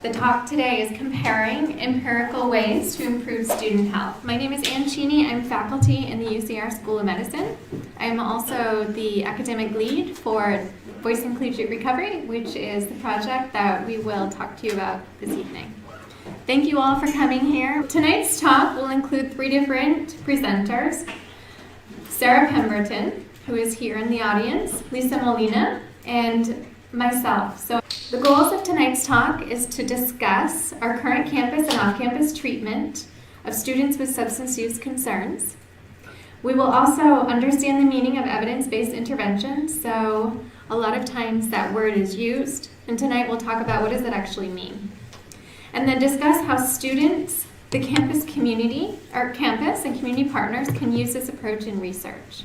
The talk today is comparing empirical ways to improve student health. My name is Ann Cheney. I'm faculty in the UCR School of Medicine. I am also the academic lead for Voicing Collegiate Recovery, which is the project that we will talk to you about this evening. Thank you all for coming here. Tonight's talk will include 3 different presenters. Sarah Pemberton, who is here in the audience, Lisa Molina, and myself. So the goals of tonight's talk is to discuss our current campus and off-campus treatment of students with substance use concerns. We will also understand the meaning of evidence-based intervention. So a lot of times that word is used, and tonight we'll talk about what does it actually mean. And then discuss how students, the campus community, our campus and community partners can use this approach in research.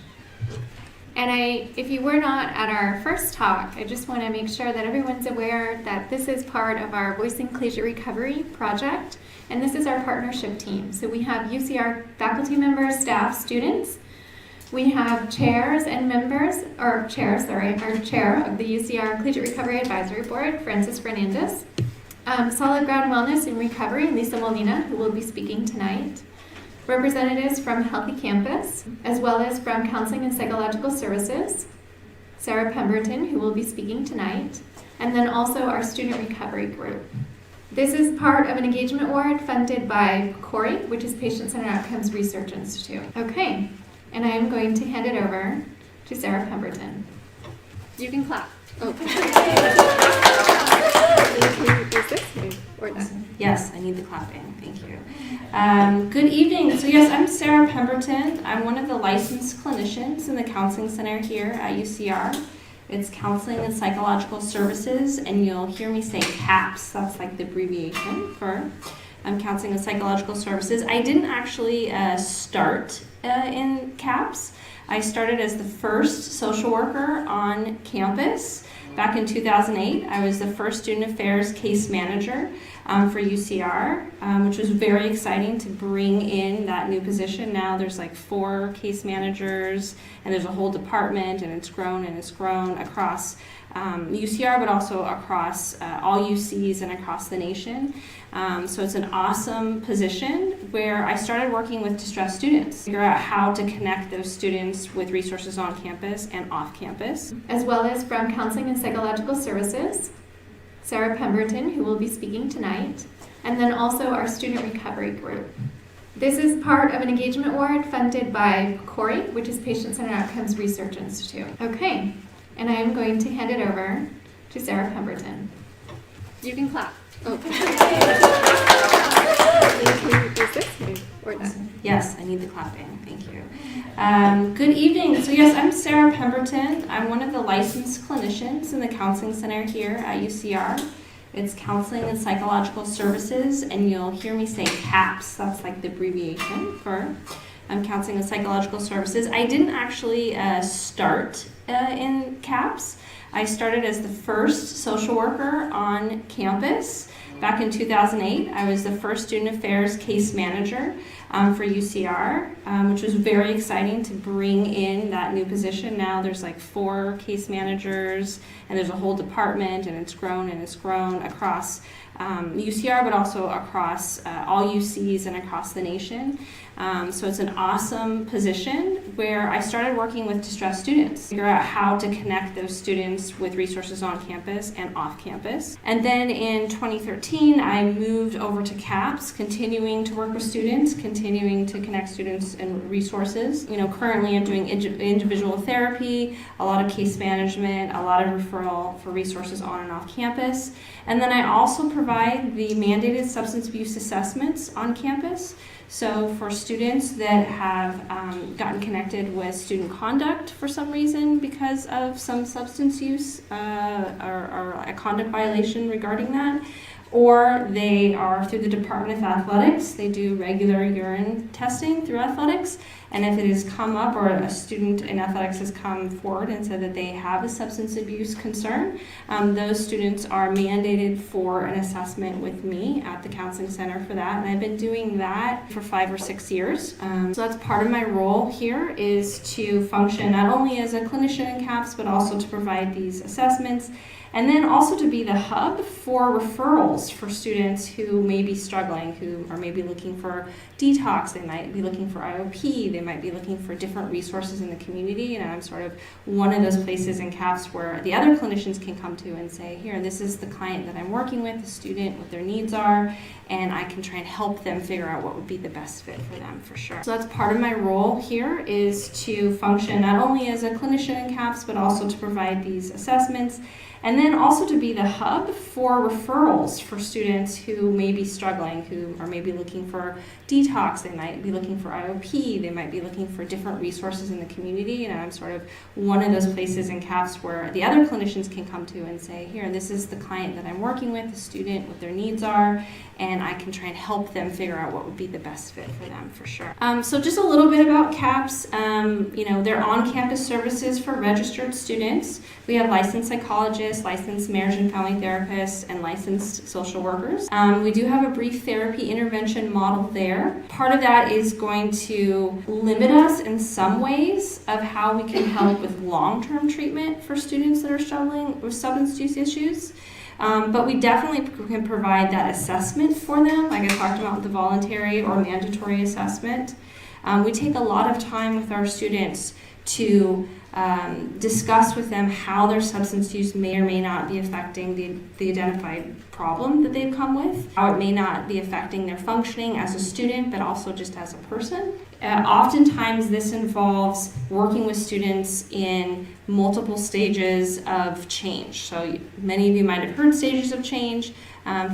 And if you were not at our first talk, I just want to make sure that everyone's aware that this is part of our Voicing Collegiate Recovery project, and this is our partnership team. So we have UCR faculty members, staff, students. We have chairs and members, our chair of the UCR Collegiate Recovery Advisory Board, Francis Fernandez. Solid Ground Wellness and Recovery, Lisa Molina, who will be speaking tonight. Representatives from Healthy Campus, as well as from Counseling and Psychological Services, Sarah Pemberton, who will be speaking tonight, and then also our Student Recovery Group. This is part of an engagement award funded by CORI, which is Patient-Centered Outcomes Research Institute. Okay, and I am going to hand it over to Sarah Pemberton. You can clap. Oh. Is this or not? Yes, I need the clapping. Thank you. Good evening. So yes, I'm Sarah Pemberton. I'm one of the licensed clinicians in the counseling center here at UCR. It's Counseling and Psychological Services, and you'll hear me say CAPS. That's like the abbreviation for Counseling and Psychological Services. I didn't actually start in CAPS. I started as the first social worker on campus. Back in 2008, I was the first student affairs case manager for UCR, which was very exciting to bring in that new position. Now there's like 4 case managers, and there's a whole department, and it's grown across UCR, but also across all UCs and across the nation. So it's an awesome position where I started working with distressed students, figure out how to connect those students with resources on campus and off campus. As well as from Counseling and Psychological Services, Sarah Pemberton, who will be speaking tonight, and then also our Student Recovery Group. This is part of an engagement award funded by CORI, which is Patient-Centered Outcomes Research Institute. Okay, and I am going to hand it over to Sarah Pemberton. You can clap. Oh. Is this or not? Yes, I need the clapping. Thank you. Good evening. So yes, I'm Sarah Pemberton. I'm one of the licensed clinicians in the counseling center here at UCR. It's Counseling and Psychological Services, and you'll hear me say CAPS. That's like the abbreviation for Counseling and Psychological Services. I didn't actually start in CAPS. I started as the first social worker on campus. Back in 2008, I was the first student affairs case manager for UCR, which was very exciting to bring in that new position. Now there's like 4 case managers, and there's a whole department, and it's grown across UCR, but also across all UCs and across the nation. So it's an awesome position where I started working with distressed students, figure out how to connect those students with resources on campus and off campus. And then in 2013, I moved over to CAPS, continuing to work with students, continuing to connect students and resources. Currently I'm doing individual therapy, a lot of case management, a lot of referral for resources on and off campus. And then I also provide the mandated substance abuse assessments on campus. So for students that have gotten connected with student conduct for some reason because of some substance use or a conduct violation regarding that, or they are through the Department of Athletics, they do regular urine testing through athletics, And if it has come up or a student in athletics has come forward and said that they have a substance abuse concern, those students are mandated for an assessment with me at the counseling center for that. And I've been doing that for 5 or 6 years. So that's part of my role here, is to function not only as a clinician in CAPS, but also to provide these assessments. And then also to be the hub for referrals for students who may be struggling, who are maybe looking for detox, they might be looking for IOP, they might be looking for different resources in the community. And I'm sort of one of those places in CAPS where the other clinicians can come to and say, here, this is the client that I'm working with, the student, what their needs are, and I can try and help them figure out what would be the best fit for them, for sure. So that's part of my role here, is to function not only as a clinician in CAPS, but also to provide these assessments. And then also to be the hub for referrals for students who may be struggling, who are maybe looking for detox, they might be looking for IOP, they might be looking for different resources in the community. And I'm sort of one of those places in CAPS where the other clinicians can come to and say, here, this is the client that I'm working with, the student, what their needs are, and I can try and help them figure out what would be the best fit for them, for sure. So just a little bit about CAPS. They're on-campus services for registered students. We have licensed psychologists, licensed marriage and family therapists, and licensed social workers. We do have a brief therapy intervention model there. Part of that is going to limit us in some ways of how we can help with long-term treatment for students that are struggling with substance use issues. But we definitely can provide that assessment for them, like I talked about with the voluntary or mandatory assessment. We take a lot of time with our students to discuss with them how their substance use may or may not be affecting the identified problem that they've come with, how it may not be affecting their functioning as a student, but also just as a person. Oftentimes this involves working with students in multiple stages of change. So many of you might have heard stages of change.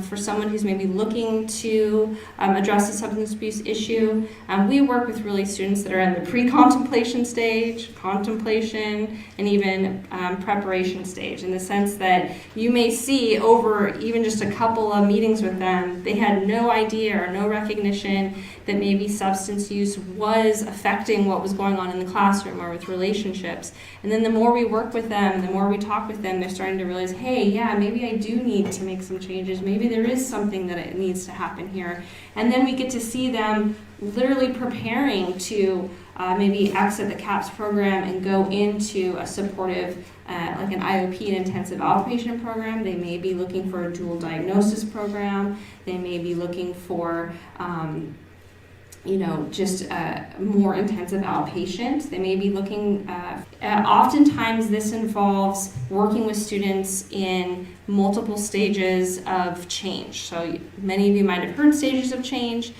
For someone who's maybe looking to address a substance abuse issue, we work with really students that are in the pre-contemplation stage, contemplation, and even preparation stage, in the sense that you may see over even just a couple of meetings with them, they had no idea or no recognition that maybe substance use was affecting what was going on in the classroom or with relationships. And then the more we work with them, the more we talk with them, they're starting to realize, hey, yeah, maybe I do need to make some changes. Maybe there is something that it needs to happen here. And then we get to see them literally preparing to maybe exit the CAPS program and go into a supportive, like an IOP, an intensive outpatient program. They may be looking for a dual diagnosis program. They may be looking for just more intensive outpatient. They may be looking, oftentimes this involves working with students in multiple stages of change. So many of you might have heard stages of change.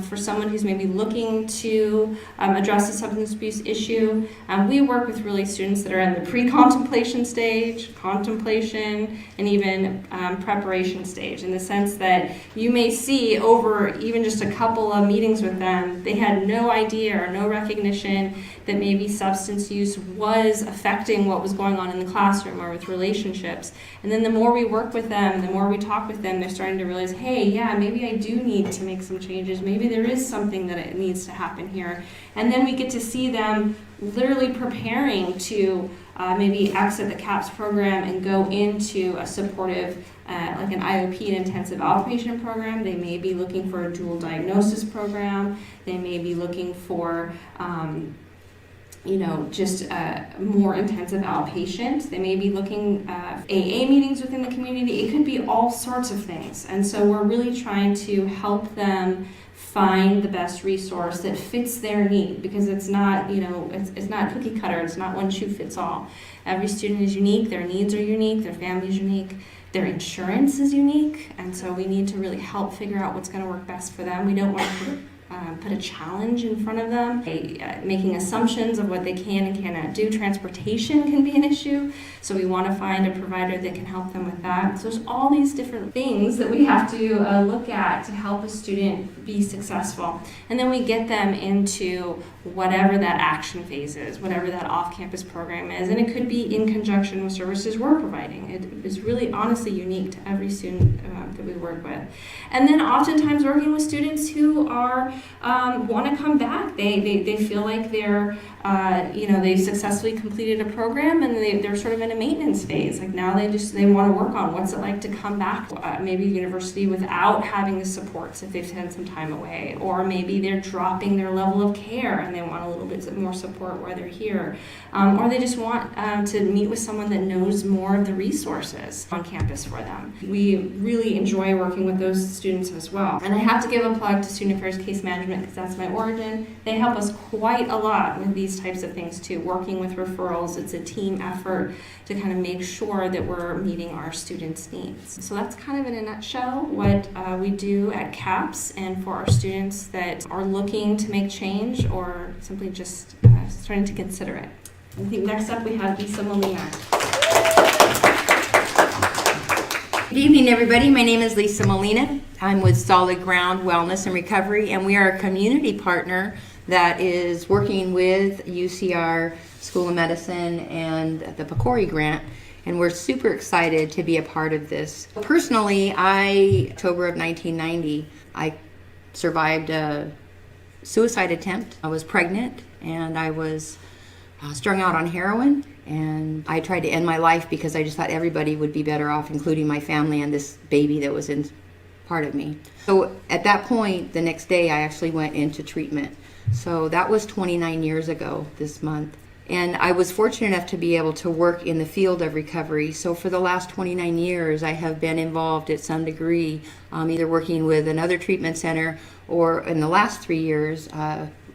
For someone who's maybe looking to address a substance abuse issue, we work with really students that are in the pre-contemplation stage, contemplation, and even preparation stage, in the sense that you may see over even just a couple of meetings with them, they had no idea or no recognition that maybe substance use was affecting what was going on in the classroom or with relationships. And then the more we work with them, the more we talk with them, they're starting to realize, hey, yeah, maybe I do need to make some changes. Maybe there is something that it needs to happen here. And then we get to see them literally preparing to maybe exit the CAPS program and go into a supportive, like an IOP, an intensive outpatient program. They may be looking for a dual diagnosis program. They may be looking for just more intensive outpatient. They may be looking AA meetings within the community. It could be all sorts of things. And so we're really trying to help them find the best resource that fits their need, because it's not, it's not cookie cutter. It's not one shoe fits all. Every student is unique. Their needs are unique. Their family is unique. Their insurance is unique. And so we need to really help figure out what's going to work best for them. We don't want to put a challenge in front of them, making assumptions of what they can and cannot do. Transportation can be an issue, so we want to find a provider that can help them with that. So there's all these different things that we have to look at to help a student be successful. And then we get them into whatever that action phase is, whatever that off-campus program is, and it could be in conjunction with services we're providing. It is really honestly unique to every student that we work with. And then oftentimes working with students who are want to come back. They feel like they're, they successfully completed a program and they're sort of in a maintenance phase. Like now they want to work on what's it like to come back, maybe university without having the supports if they've had some time away, or maybe they're dropping their level of care and they want a little bit more support while they're here, or they just want to meet with someone that knows more of the resources on campus for them. We really enjoy working with those students as well. And I have to give a plug to Student Affairs Case Management because that's my origin. They help us quite a lot with these types of things too, working with referrals. It's a team effort to kind of make sure that we're meeting our students' needs. So that's kind of in a nutshell what we do at CAPS, and for our students that are looking to make change or simply just starting to consider it. I think next up we have Lisa Molina. Good evening, everybody. My name is Lisa Molina. I'm with Solid Ground Wellness and Recovery, and we are a community partner that is working with UCR School of Medicine and the PCORI grant, and we're super excited to be a part of this. Personally, October of 1990, I survived a suicide attempt. I was pregnant, and I was strung out on heroin, and I tried to end my life because I just thought everybody would be better off, including my family and this baby that was in part of me. So at that point, the next day, I actually went into treatment. So that was 29 years ago this month. And I was fortunate enough to be able to work in the field of recovery. So for the last 29 years, I have been involved at some degree, either working with another treatment center, or in the last 3 years,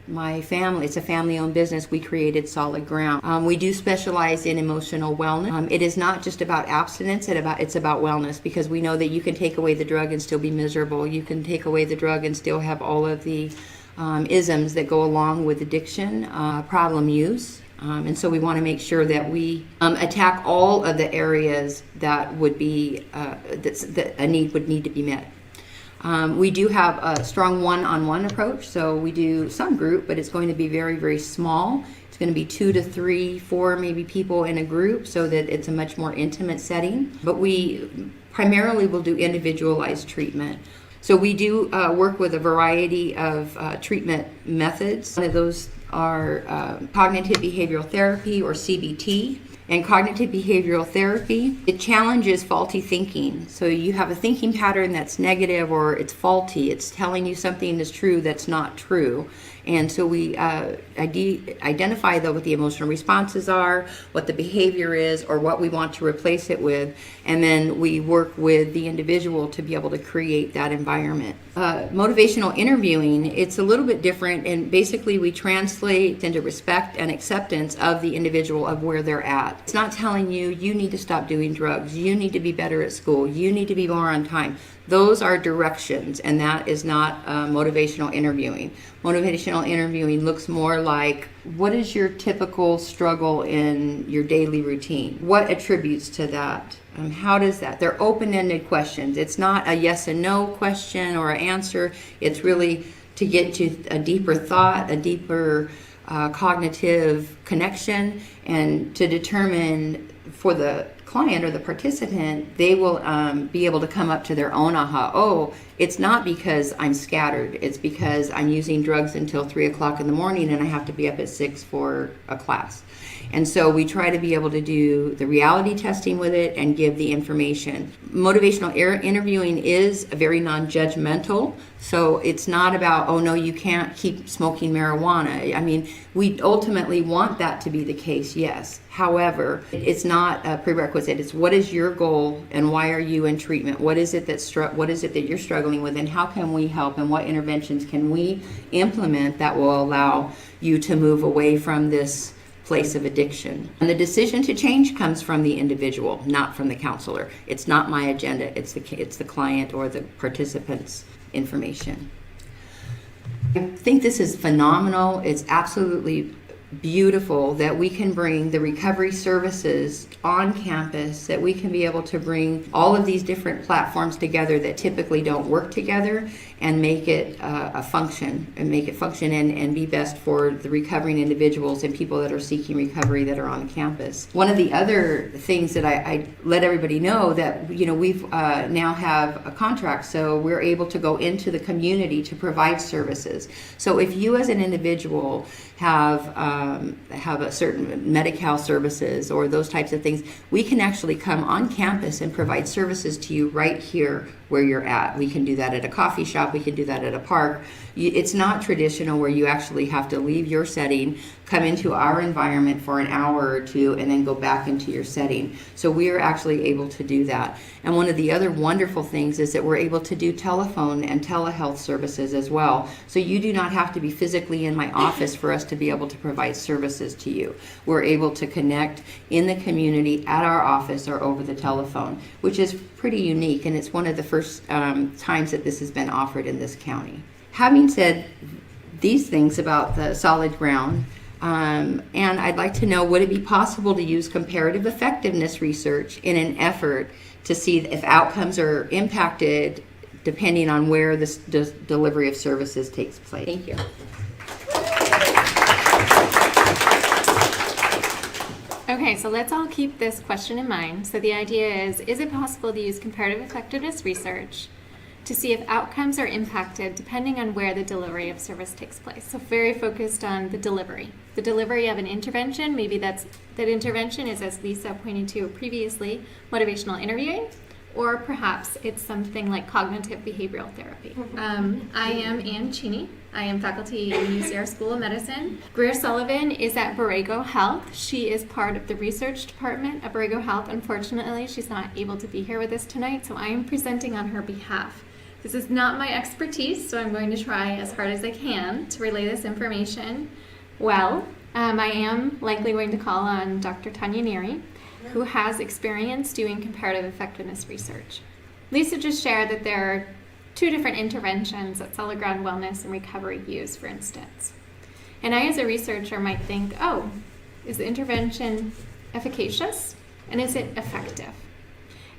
my family, it's a family-owned business, we created Solid Ground. We do specialize in emotional wellness. It is not just about abstinence, it's about wellness, because we know that you can take away the drug and still be miserable. You can take away the drug and still have all of the isms that go along with addiction, problem use. And so we want to make sure that we attack all of the areas that would be, that a need would need to be met. We do have a strong one-on-one approach, so we do some group, but it's going to be very, very small. It's going to be 2 to 3, 4 maybe people in a group, so that it's a much more intimate setting. But we primarily will do individualized treatment. So we do work with a variety of treatment methods. One of those are cognitive behavioral therapy, or CBT. And cognitive behavioral therapy, it challenges faulty thinking. So you have a thinking pattern that's negative or it's faulty. It's telling you something is true that's not true. And so we identify what the emotional responses are, what the behavior is, or what we want to replace it with. And then we work with the individual to be able to create that environment. Motivational interviewing, it's a little bit different, and basically we translate into respect and acceptance of the individual of where they're at. It's not telling you, you need to stop doing drugs, you need to be better at school, you need to be more on time. Those are directions, and that is not motivational interviewing. Motivational interviewing looks more like, what is your typical struggle in your daily routine? What attributes to that? How does that? They're open-ended questions. It's not a yes and no question or an answer. It's really to get to a deeper thought, a deeper cognitive connection, and to determine for the client or the participant, they will be able to come up to their own aha. Oh, it's not because I'm scattered. It's because I'm using drugs until 3 o'clock in the morning and I have to be up at 6 for a class. And so we try to be able to do the reality testing with it and give the information. Motivational interviewing is very non-judgmental. So it's not about, oh no, you can't keep smoking marijuana. I mean, we ultimately want that to be the case, yes. However, it's not a prerequisite. It's what is your goal and why are you in treatment? What is it that you're struggling with, and how can we help, and what interventions can we implement that will allow you to move away from this place of addiction? And the decision to change comes from the individual, not from the counselor. It's not my agenda. It's the client or the participant's information. I think this is phenomenal. It's absolutely beautiful that we can bring the recovery services on campus, that we can be able to bring all of these different platforms together that typically don't work together and make it function and be best for the recovering individuals and people that are seeking recovery that are on campus. One of the other things that I let everybody know that, you know, we've now have a contract, so we're able to go into the community to provide services. So if you as an individual have a certain Medi-Cal services or those types of things, we can actually come on campus and provide services to you right here where you're at. We can do that at a coffee shop, we can do that at a park. It's not traditional where you actually have to leave your setting, come into our environment for an hour or two, and then go back into your setting. So we are actually able to do that. And one of the other wonderful things is that we're able to do telephone and telehealth services as well. So you do not have to be physically in my office for us to be able to provide services to you. We're able to connect in the community at our office or over the telephone, which is pretty unique, and it's one of the first times that this has been offered in this county. Having said these things about the solid ground, and I'd like to know, would it be possible to use comparative effectiveness research in an effort to see if outcomes are impacted depending on where this delivery of services takes place? Thank you. Okay, so let's all keep this question in mind. So the idea is it possible to use comparative effectiveness research to see if outcomes are impacted depending on where the delivery of service takes place? So very focused on the delivery of an intervention. Maybe that intervention is, as Lisa pointed to previously, motivational interviewing, or perhaps it's something like cognitive behavioral therapy. I am Ann Cheney. I am faculty in the UCR School of Medicine. Greer Sullivan is at Borrego Health. She is part of the research department at Borrego Health. Unfortunately, she's not able to be here with us tonight, so I am presenting on her behalf. This is not my expertise, so I'm going to try as hard as I can to relay this information well. I am likely going to call on Dr. Tanya Neary, who has experience doing comparative effectiveness research. Lisa just shared that there are two different interventions that solid ground wellness and recovery use, for instance. And I, as a researcher, might think, oh, is the intervention efficacious? And is it effective?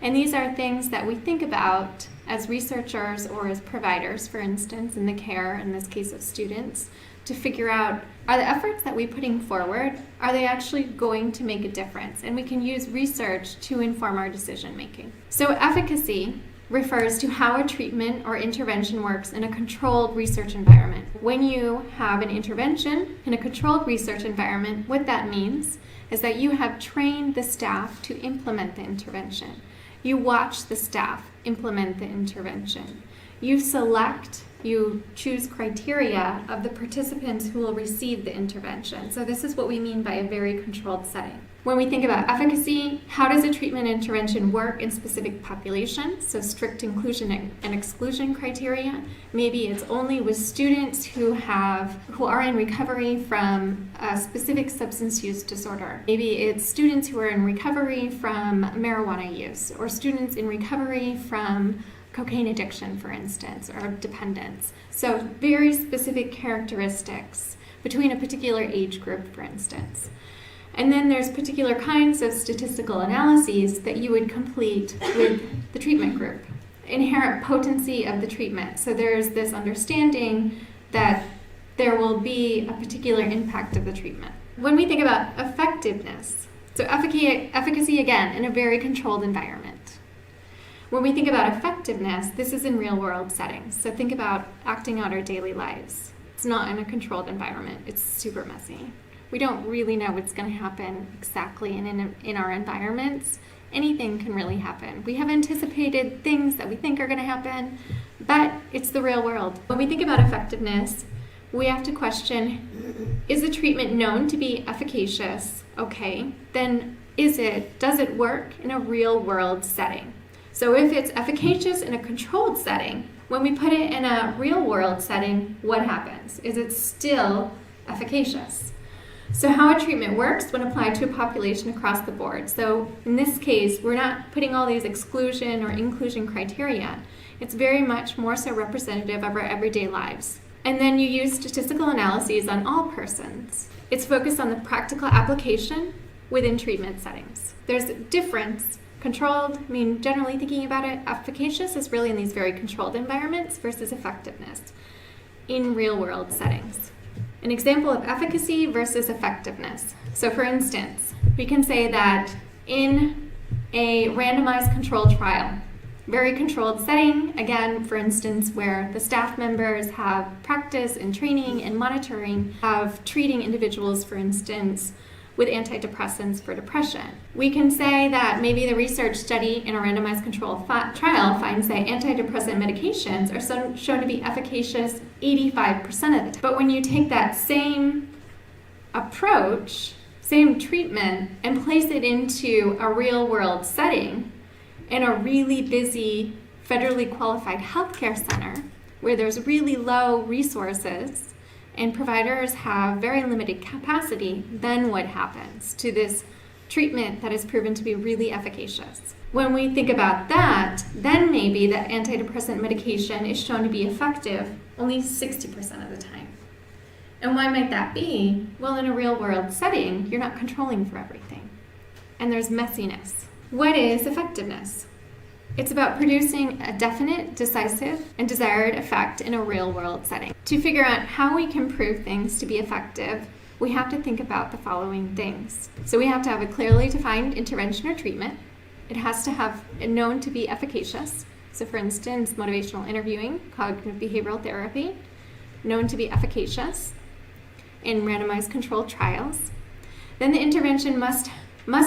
And these are things that we think about as researchers or as providers, for instance, in the care, in this case of students, to figure out, are the efforts that we're putting forward, are they actually going to make a difference? And we can use research to inform our decision making. So efficacy refers to how a treatment or intervention works in a controlled research environment. When you have an intervention in a controlled research environment, what that means is that you have trained the staff to implement the intervention. You watch the staff implement the intervention. You choose criteria of the participants who will receive the intervention. So this is what we mean by a very controlled setting. When we think about efficacy, how does a treatment intervention work in specific populations? So strict inclusion and exclusion criteria. Maybe it's only with students who are in recovery from a specific substance use disorder. Maybe it's students who are in recovery from marijuana use, or students in recovery from cocaine addiction, for instance, or dependence. So very specific characteristics between a particular age group, for instance. And then there's particular kinds of statistical analyses that you would complete with the treatment group. Inherent potency of the treatment. So there's this understanding that there will be a particular impact of the treatment. When we think about effectiveness, so efficacy again in a very controlled environment. When we think about effectiveness, this is in real world settings. So think about acting out our daily lives. It's not in a controlled environment. It's super messy. We don't really know what's going to happen exactly in our environments. Anything can really happen. We have anticipated things that we think are going to happen, but it's the real world. When we think about effectiveness, we have to question, is the treatment known to be efficacious? Okay, then does it work in a real world setting? So if it's efficacious in a controlled setting, when we put it in a real world setting, what happens? Is it still efficacious? So how a treatment works when applied to a population across the board. So in this case, we're not putting all these exclusion or inclusion criteria. It's very much more so representative of our everyday lives. And then you use statistical analyses on all persons. It's focused on the practical application within treatment settings. There's a difference. Controlled, I mean, generally thinking about it, efficacious is really in these very controlled environments versus effectiveness in real-world settings. An example of efficacy versus effectiveness. So for instance, we can say that in a randomized controlled trial, very controlled setting, again, for instance, where the staff members have practice and training and monitoring of treating individuals, for instance, with antidepressants for depression. We can say that maybe the research study in a randomized controlled trial finds that antidepressant medications are shown to be efficacious 85% of the time. But when you take that same approach, same treatment, and place it into a real-world setting in a really busy, federally qualified healthcare center where there's really low resources and providers have very limited capacity, then what happens to this treatment that is proven to be really efficacious? When we think about that, then maybe that antidepressant medication is shown to be effective only 60% of the time. And why might that be? Well, in a real-world setting, you're not controlling for everything. And there's messiness. What is effectiveness? It's about producing a definite, decisive, and desired effect in a real-world setting. To figure out how we can prove things to be effective, we have to think about the following things. So we have to have a clearly defined intervention or treatment. It has to have known to be efficacious. So for instance, motivational interviewing, cognitive behavioral therapy, known to be efficacious in randomized controlled trials. Then the intervention must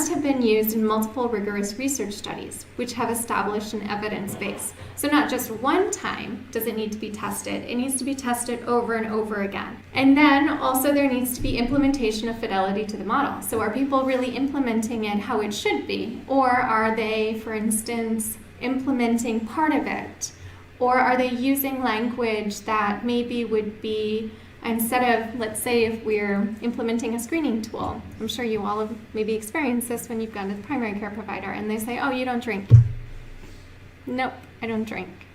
have been used in multiple rigorous research studies, which have established an evidence base. So not just one time does it need to be tested, it needs to be tested over and over again. And then also there needs to be implementation of fidelity to the model. So are people really implementing it how it should be? Or are they, for instance, implementing part of it? Or are they using language that maybe would be, instead of, let's say, if we're implementing a screening tool, I'm sure you all have maybe experienced this when you've gone to the primary care provider and they say, oh, you don't drink. Nope, I don't drink.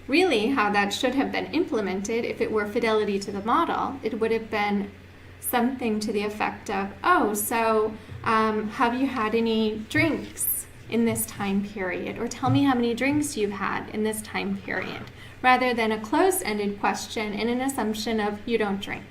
Really, how that should have been implemented, if it were fidelity to the model, it would have been something to the effect of, oh, so have you had any drinks in this time period? Or tell me how many drinks you've had in this time period, rather than a closed-ended question and an assumption of you don't drink.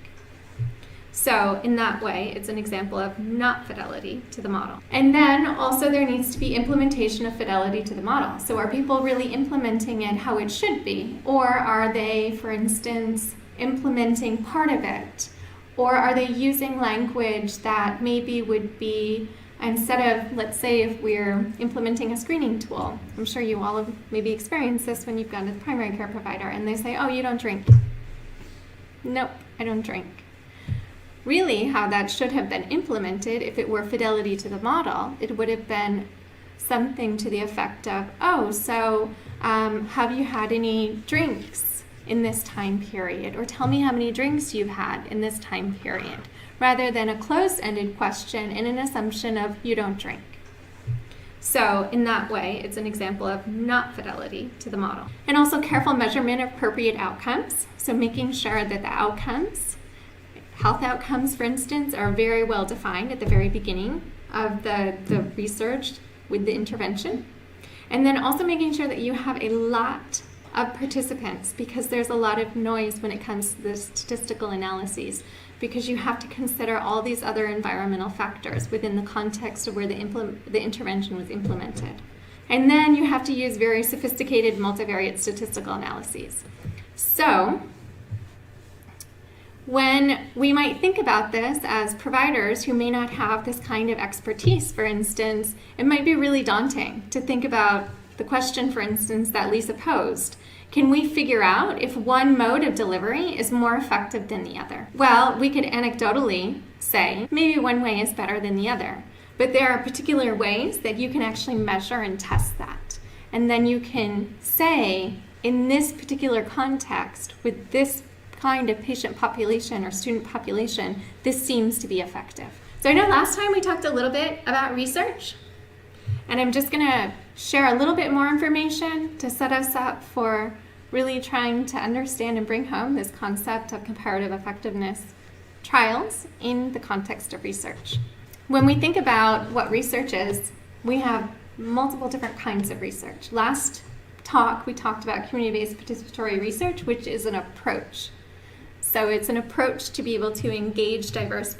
So in that way, it's an example of not fidelity to the model. And then also there needs to be implementation of fidelity to the model. So are people really implementing it how it should be? Or are they, for instance, implementing part of it? Or are they using language that maybe would be, instead of, let's say, if we're implementing a screening tool, I'm sure you all have maybe experienced this when you've gone to the primary care provider and they say, oh, you don't drink. Nope, I don't drink. Really, how that should have been implemented, if it were fidelity to the model, it would have been something to the effect of, oh, so have you had any drinks in this time period? Or tell me how many drinks you've had in this time period, rather than a closed-ended question and an assumption of you don't drink. So in that way, it's an example of not fidelity to the model. And also careful measurement of appropriate outcomes. So making sure that the outcomes, health outcomes, for instance, are very well defined at the very beginning of the research with the intervention. And then also making sure that you have a lot of participants, because there's a lot of noise when it comes to the statistical analyses, because you have to consider all these other environmental factors within the context of where the intervention was implemented. And then you have to use very sophisticated multivariate statistical analyses. So when we might think about this as providers who may not have this kind of expertise, for instance, it might be really daunting to think about the question, for instance, that Lisa posed. Can we figure out if one mode of delivery is more effective than the other? Well, we could anecdotally say maybe one way is better than the other, but there are particular ways that you can actually measure and test that. And then you can say, in this particular context, with this kind of patient population or student population, this seems to be effective. So I know last time we talked a little bit about research, and I'm just going to share a little bit more information to set us up for really trying to understand and bring home this concept of comparative effectiveness trials in the context of research. When we think about what research is, we have multiple different kinds of research. Last talk, we talked about community-based participatory research, which is an approach. So it's an approach to be able to engage diverse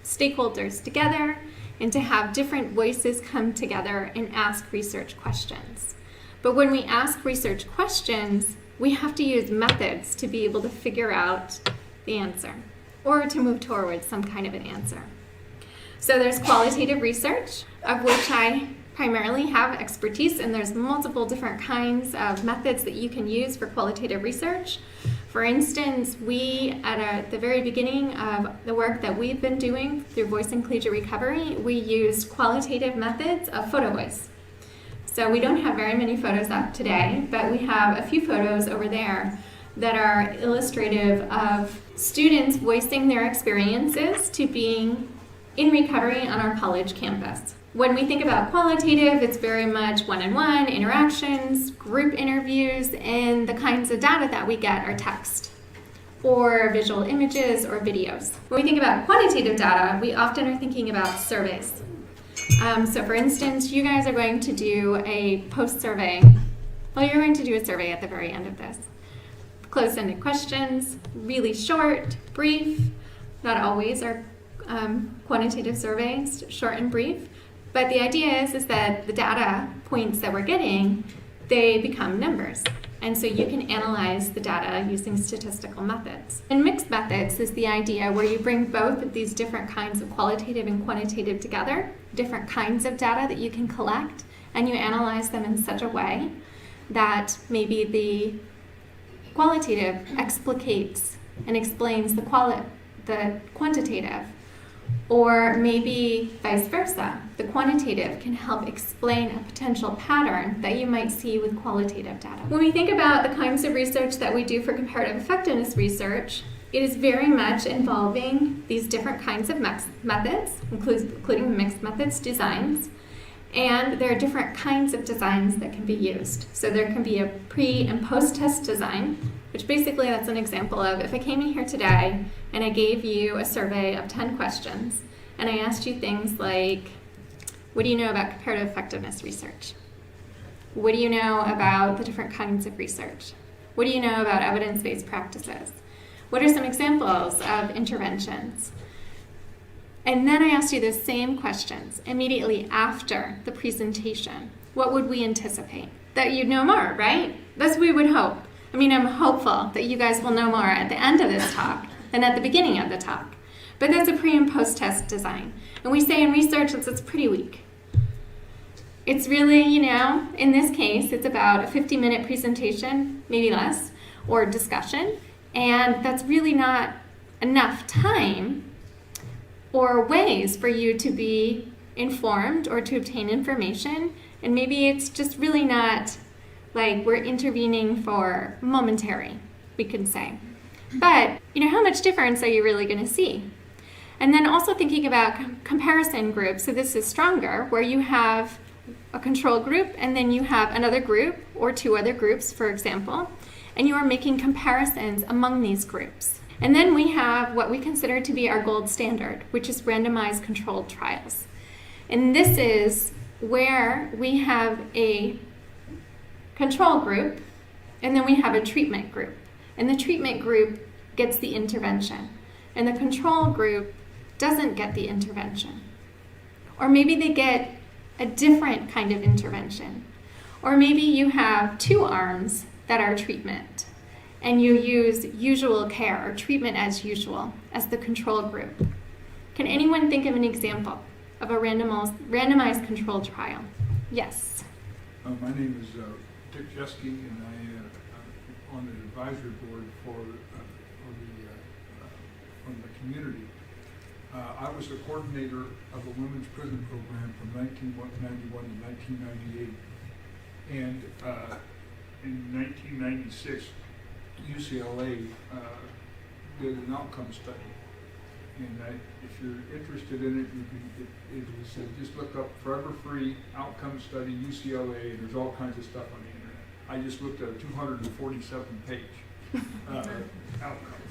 stakeholders together and to have different voices come together and ask research questions. But when we ask research questions, we have to use methods to be able to figure out the answer or to move towards some kind of an answer. So there's qualitative research, of which I primarily have expertise, and there's multiple different kinds of methods that you can use for qualitative research. For instance, we, at the very beginning of the work that we've been doing through Voice and Collegiate Recovery, we used qualitative methods of photo voice. So we don't have very many photos up today, but we have a few photos over there that are illustrative of students voicing their experiences to being in recovery on our college campus. When we think about qualitative, it's very much one-on-one interactions, group interviews, and the kinds of data that we get are text or visual images or videos. When we think about quantitative data, we often are thinking about surveys. So for instance, you guys are going to do a post-survey. Well, you're going to do a survey at the very end of this. Closed-ended questions, really short, brief. Not always are quantitative surveys, short and brief. But the idea is that the data points that we're getting, they become numbers. And so you can analyze the data using statistical methods. And mixed methods is the idea where you bring both of these different kinds of qualitative and quantitative together, different kinds of data that you can collect, and you analyze them in such a way that maybe the qualitative explicates and explains the quantitative, or maybe vice versa. The quantitative can help explain a potential pattern that you might see with qualitative data. When we think about the kinds of research that we do for comparative effectiveness research, it is very much involving these different kinds of methods, including mixed methods designs, and there are different kinds of designs that can be used. So there can be a pre- and post-test design, which basically that's an example of if I came in here today and I gave you a survey of 10 questions and I asked you things like, what do you know about comparative effectiveness research? What do you know about the different kinds of research? What do you know about evidence-based practices? What are some examples of interventions? And then I asked you the same questions immediately after the presentation. What would we anticipate? That you'd know more, right? That's what we would hope. I mean, I'm hopeful that you guys will know more at the end of this talk than at the beginning of the talk. But that's a pre- and post-test design. And we say in research it's pretty weak. It's really, in this case, it's about a 50-minute presentation, maybe less, or discussion. And that's really not enough time or ways for you to be informed or to obtain information. And maybe it's just really not like we're intervening for momentary, we could say. But, how much difference are you really going to see? And then also thinking about comparison groups. So this is stronger, where you have a control group and then you have another group or two other groups, for example, and you are making comparisons among these groups. And then we have what we consider to be our gold standard, which is randomized controlled trials. And this is where we have a control group, and then we have a treatment group. And the treatment group gets the intervention, and the control group doesn't get the intervention. Or maybe they get a different kind of intervention. Or maybe you have two arms that are treatment, and you use usual care or treatment as usual as the control group. Can anyone think of an example of a randomized controlled trial? Yes. My name is Dick Jeske, and I'm on the advisory board for the community. I was the coordinator of a women's prison program from 1991 to 1998. And in 1996, UCLA did an outcome study. And if you're interested in it, it was just look up Forever Free Outcome Study UCLA, and there's all kinds of stuff on the internet. I just looked at a 247-page outcome.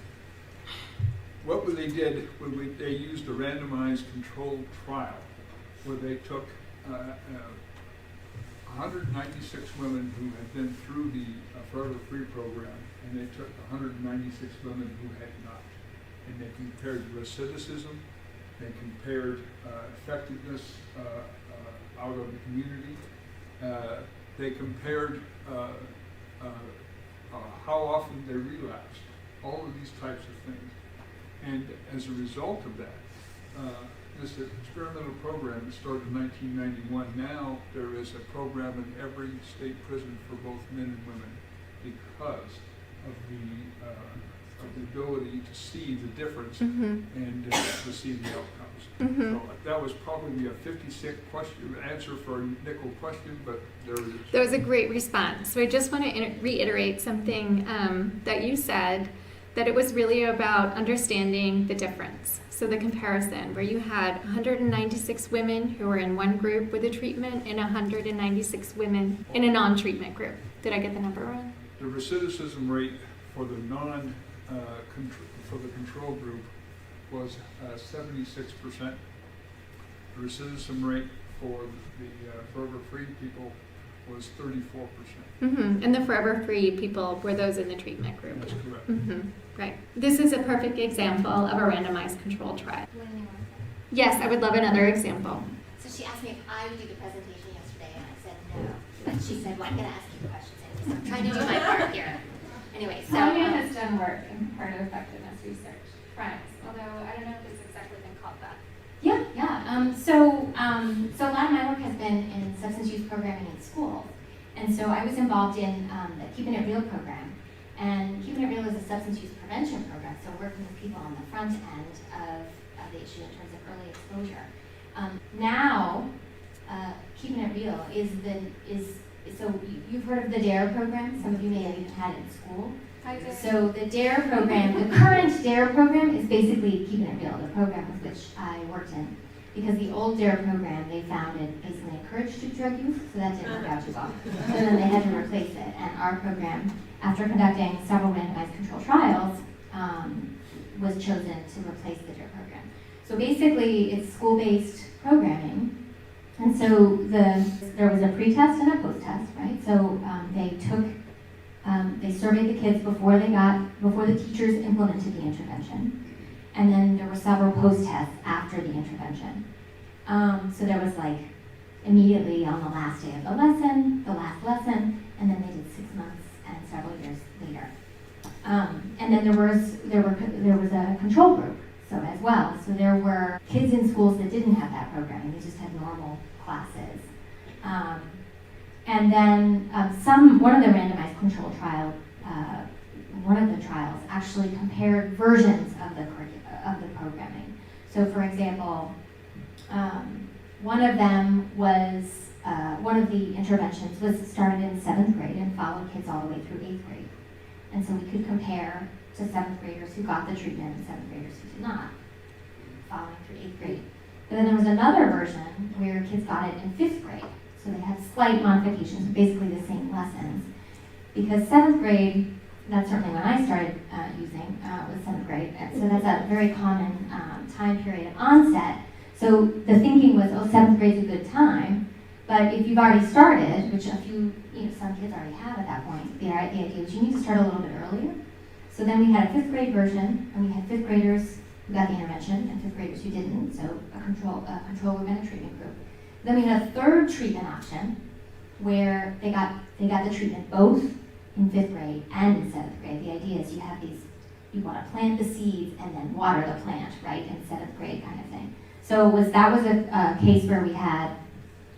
What they did was they used a randomized controlled trial where they took 196 women who had been through the Forever Free program, and they took 196 women who had not. And they compared recidivism, they compared effectiveness out of the community, they compared how often they relapsed, all of these types of things. And as a result of that, this experimental program started in 1991. Now there is a program in every state prison for both men and women because of the ability to see the difference and to see the outcomes. So that was probably a 56 question answer for a nickel question, but there it is. That was a great response. So I just want to reiterate something that you said, that it was really about understanding the difference. So the comparison, where you had 196 women who were in one group with a treatment and 196 women in a non-treatment group. Did I get the number wrong? The recidivism rate for the for the control group was 76%. The recidivism rate for the Forever Free people was 34%. And the Forever Free people were those in the treatment group. That's correct. Right. This is a perfect example of a randomized controlled trial. Yes, I would love another example. So she asked me if I would do the presentation yesterday, and I said no. But she said, well, I'm going to ask you the questions anyway, so I'm trying to do my part here. Anyway, so... Tanya has done work in comparative effectiveness research trials, although I don't know if it's exactly been called that. Yeah. So a lot of my work has been in substance use programming in schools. And so I was involved in the Keeping It Real program. And Keeping It Real is a substance use prevention program, so working with people on the front end of the issue in terms of early exposure. Now, Keeping It Real so you've heard of the DARE program? Some of you may have even had it in school. I did. So the DARE program, the current DARE program is basically Keeping It Real, the program with which I worked in. Because the old DARE program, they found it basically encouraged drug use, so that didn't work out too well. So then they had to replace it. And our program, after conducting several randomized control trials, was chosen to replace the DARE program. So basically, it's school-based programming. And so there was a pre-test and a post-test, right? So they surveyed the kids before the teachers implemented the intervention. And then there were several post-tests after the intervention. So there was like immediately on the last day of the last lesson, and then they did 6 months and several years later. And then there was a control group, so as well. So there were kids in schools that didn't have that programming; they just had normal classes. And then one of the randomized control trial, one of the trials actually compared versions of the programming. So, for example, one of them was one of the interventions was started in 7th grade and followed kids all the way through 8th grade. And so we could compare to 7th graders who got the treatment and 7th graders who did not, following through 8th grade. But then there was another version where kids got it in 5th grade. So they had slight modifications, basically the same lessons. Because 7th grade, that's certainly when I started using, was 7th grade. So that's a very common time period of onset. So the thinking was, 7th grade's a good time. But if you've already started, which a few, some kids already have at that point, the idea is you need to start a little bit earlier. So then we had a 5th grade version, and we had 5th graders who got the intervention and 5th graders who didn't, so a control group and a treatment group. Then we had a third treatment option where they got the treatment both in 5th grade and in 7th grade. The idea is you want to plant the seeds and then water the plant, right, in 7th grade kind of thing. So that was a case where we had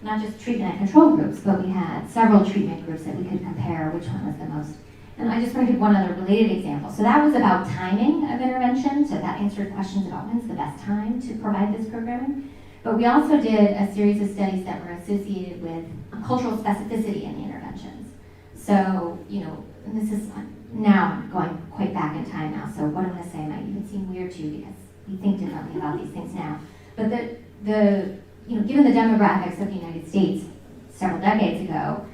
not just treatment and control groups, but we had several treatment groups that we could compare which one was the most. And I just want to give one other related example. So that was about timing of intervention. So that answered questions about when's the best time to provide this programming. But we also did a series of studies that were associated with cultural specificity in the interventions. So, and this is now going quite back in time now, so what I'm going to say might even seem weird to you because we think differently about these things now. But given the demographics of the United States several decades ago,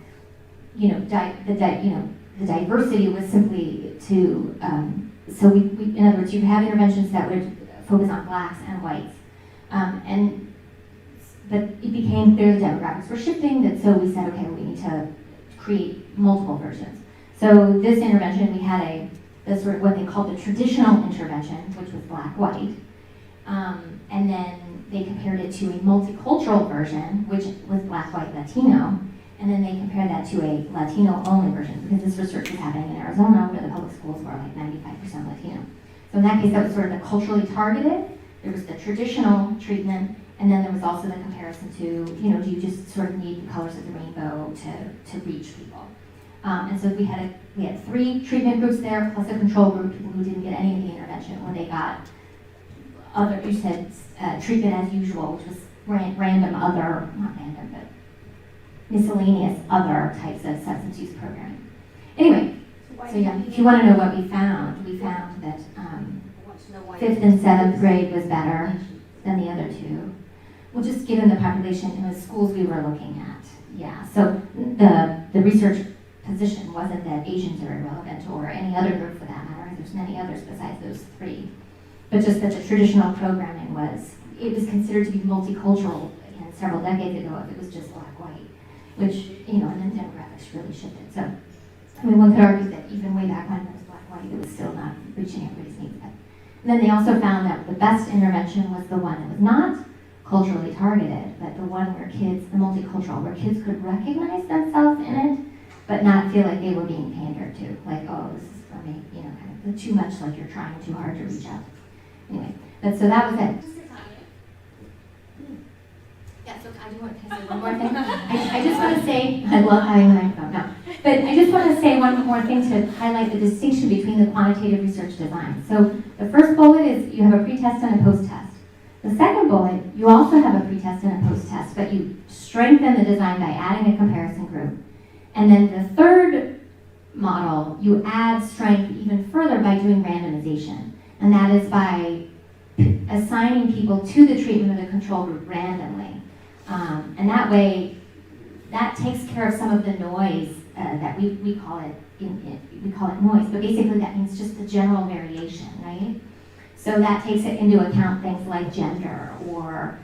the diversity was simply to, so we, in other words, you have interventions that would focus on blacks and whites. But it became clear the demographics were shifting, that so we said, okay, we need to create multiple versions. So this intervention, we had the sort of what they called the traditional intervention, which was black-white. And then they compared it to a multicultural version, which was black-white Latino. And then they compared that to a Latino-only version, because this research was happening in Arizona, where the public schools were like 95% Latino. So in that case, that was sort of the culturally targeted. There was the traditional treatment, and then there was also the comparison to, do you just sort of need the colors of the rainbow to reach people? And so we had 3 treatment groups there, plus a control group, people who didn't get any of the intervention, where they got other, you said, treatment as usual, which was random other, not random, but miscellaneous other types of substance use programming. Anyway, so yeah, if you want to know what we found that 5th and 7th grade was better than the other 2. Well, just given the population in the schools we were looking at, yeah. So the research position wasn't that Asians are irrelevant or any other group for that matter. There's many others besides those 3. But just that the traditional programming was considered to be multicultural several decades ago if it was just black-white, which, and then demographics really shifted. So, one could argue that even way back when it was black-white, it was still not reaching everybody's needs. But then they also found that the best intervention was the one that was not culturally targeted, but the one where the multicultural, where kids could recognize themselves in it, but not feel like they were being pandered to, like, oh, this is for me, kind of too much, like you're trying too hard to reach out. Anyway, so that was it. Yeah, so I do want to say one more thing. I just want to say, I love having the microphone, no. But I just want to say one more thing to highlight the distinction between the quantitative research design. So the first bullet is you have a pre-test and a post-test. The second bullet, you also have a pre-test and a post-test, but you strengthen the design by adding a comparison group. And then the third model, you add strength even further by doing randomization. And that is by assigning people to the treatment of the control group randomly. And that way, that takes care of some of the noise that we call it. We call it noise, but basically that means just the general variation, right? So that takes it into account things like gender or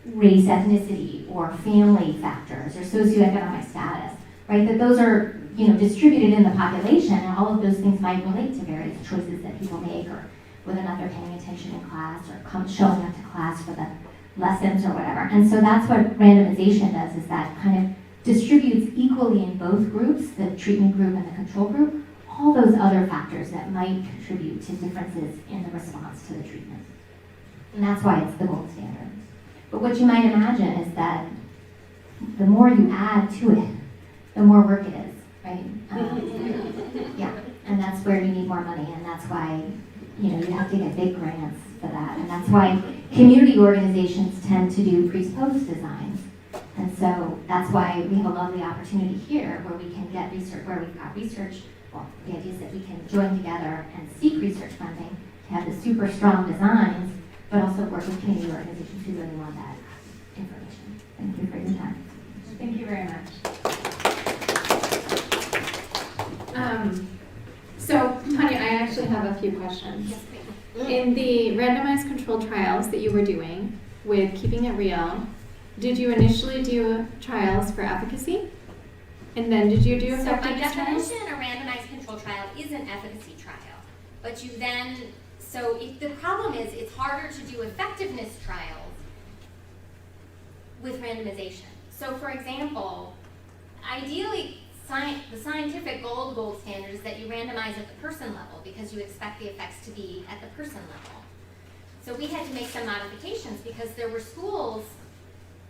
race, ethnicity, or family factors, or socioeconomic status, right? That those are distributed in the population, and all of those things might relate to various choices that people make, or whether or not they're paying attention in class, or showing up to class for the lessons or whatever. And so that's what randomization does, is that kind of distributes equally in both groups, the treatment group and the control group, all those other factors that might contribute to differences in the response to the treatment. And that's why it's the gold standard. But what you might imagine is that the more you add to it, the more work it is, right? Yeah, and that's where you need more money, and that's why you have to get big grants for that, and that's why community organizations tend to do pre-post designs. And so that's why we have a lovely opportunity here where we can get research, where we've got research. Well, the idea is that we can join together and seek research funding to have the super strong designs, but also work with community organizations who really want that information. Thank you for your time. Thank you very much. So, Tanya, I actually have a few questions. In the randomized controlled trials that you were doing with Keeping It Real, did you initially do trials for efficacy? And then did you do effectiveness trials? So by definition, a randomized controlled trial is an efficacy trial. But you then, the problem is it's harder to do effectiveness trials with randomization. So for example, ideally, the scientific gold standard is that you randomize at the person level because you expect the effects to be at the person level. So we had to make some modifications because there were schools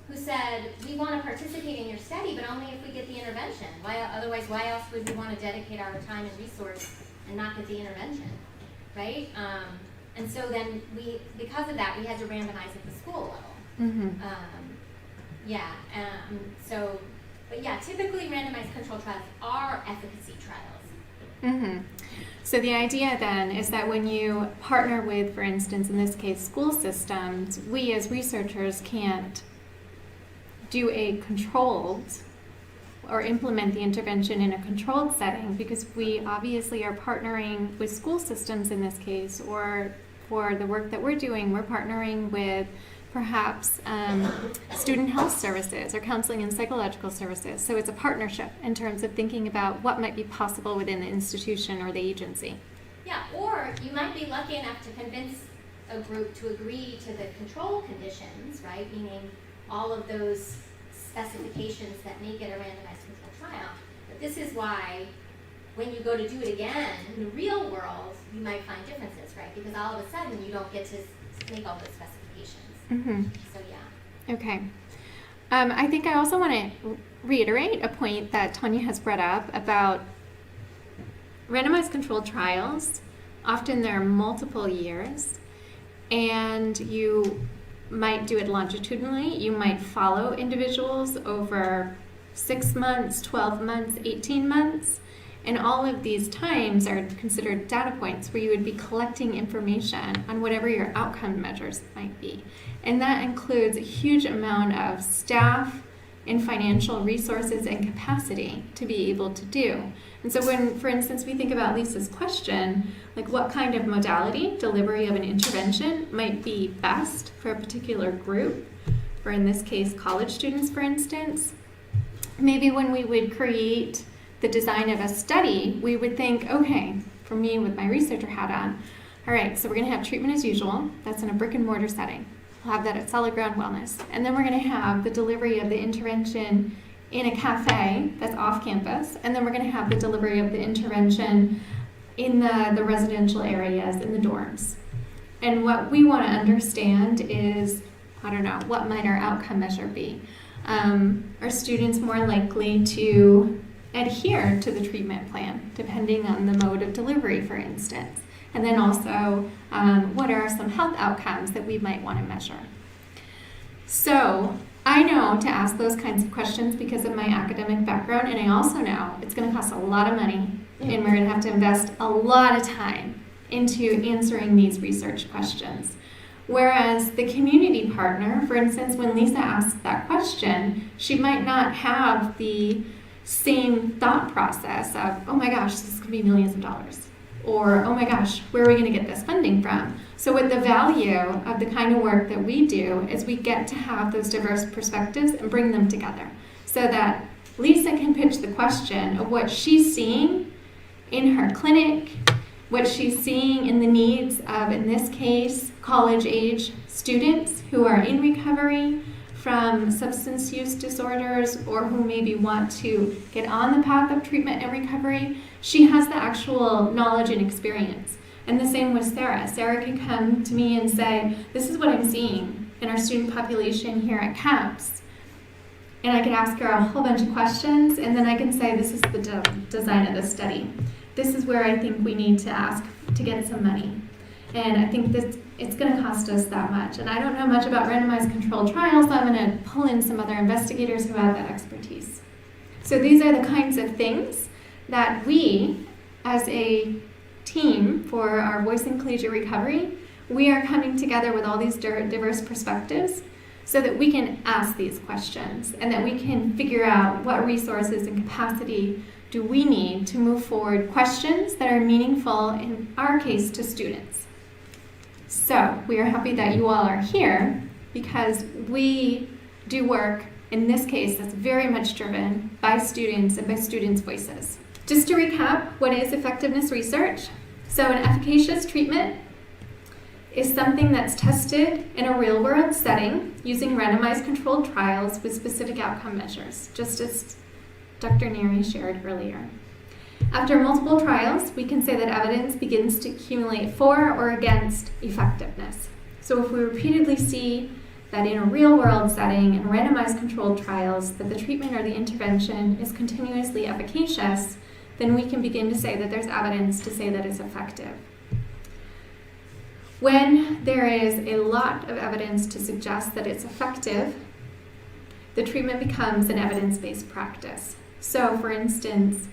who said, we want to participate in your study, but only if we get the intervention. Otherwise, why else would we want to dedicate our time and resource and not get the intervention, right? And so then because of that, we had to randomize at the school level. Mm-hmm. But yeah, typically randomized controlled trials are efficacy trials. Mm-hmm. So the idea then is that when you partner with, for instance, in this case, school systems, we as researchers can't do a controlled or implement the intervention in a controlled setting, because we obviously are partnering with school systems in this case, or for the work that we're doing, we're partnering with perhaps student health services or counseling and psychological services. So it's a partnership in terms of thinking about what might be possible within the institution or the agency. Yeah, or you might be lucky enough to convince a group to agree to the control conditions, right? Meaning all of those specifications that make it a randomized controlled trial. But this is why when you go to do it again in the real world, you might find differences, right? Because all of a sudden you don't get to make all those specifications. Mm-hmm. So yeah. Okay. I think I also want to reiterate a point that Tanya has brought up about randomized controlled trials. Often there are multiple years, and you might do it longitudinally. You might follow individuals over 6 months, 12 months, 18 months. And all of these times are considered data points where you would be collecting information on whatever your outcome measures might be. And that includes a huge amount of staff and financial resources and capacity to be able to do. And so when, for instance, we think about Lisa's question, like what kind of modality, delivery of an intervention, might be best for a particular group, or in this case, college students, for instance, maybe when we would create the design of a study, we would think, okay, for me with my researcher hat on, all right, so we're going to have treatment as usual. That's in a brick and mortar setting. We'll have that at Solid Ground Wellness. And then we're going to have the delivery of the intervention in a cafe that's off campus. And then we're going to have the delivery of the intervention in the residential areas, in the dorms. And what we want to understand is, I don't know, what might our outcome measure be? Are students more likely to adhere to the treatment plan, depending on the mode of delivery, for instance? And then also, what are some health outcomes that we might want to measure? So I know to ask those kinds of questions because of my academic background, and I also know it's going to cost a lot of money, and we're going to have to invest a lot of time into answering these research questions. Whereas the community partner, for instance, when Lisa asked that question, she might not have the same thought process of, oh my gosh, this could be millions of dollars. Or, oh my gosh, where are we going to get this funding from? So what the value of the kind of work that we do is we get to have those diverse perspectives and bring them together so that Lisa can pitch the question of what she's seeing in her clinic, what she's seeing in the needs of, in this case, college-age students who are in recovery from substance use disorders or who maybe want to get on the path of treatment and recovery. She has the actual knowledge and experience. And the same with Sarah. Sarah can come to me and say, this is what I'm seeing in our student population here at CAPS. And I can ask her a whole bunch of questions, and then I can say, this is the design of the study. This is where I think we need to ask to get some money. And I think that it's going to cost us that much. And I don't know much about randomized controlled trials, so I'm going to pull in some other investigators who have that expertise. So these are the kinds of things that we, as a team for our Voice and Collegiate Recovery, we are coming together with all these diverse perspectives so that we can ask these questions and that we can figure out what resources and capacity do we need to move forward questions that are meaningful, in our case, to students. So we are happy that you all are here because we do work, in this case, that's very much driven by students and by students' voices. Just to recap, what is effectiveness research? So an efficacious treatment is something that's tested in a real-world setting using randomized controlled trials with specific outcome measures, just as Dr. Neary shared earlier. After multiple trials, we can say that evidence begins to accumulate for or against effectiveness. So if we repeatedly see that in a real-world setting in randomized controlled trials that the treatment or the intervention is continuously efficacious, then we can begin to say that there's evidence to say that it's effective. When there is a lot of evidence to suggest that it's effective, the treatment becomes an evidence-based practice. So, for instance,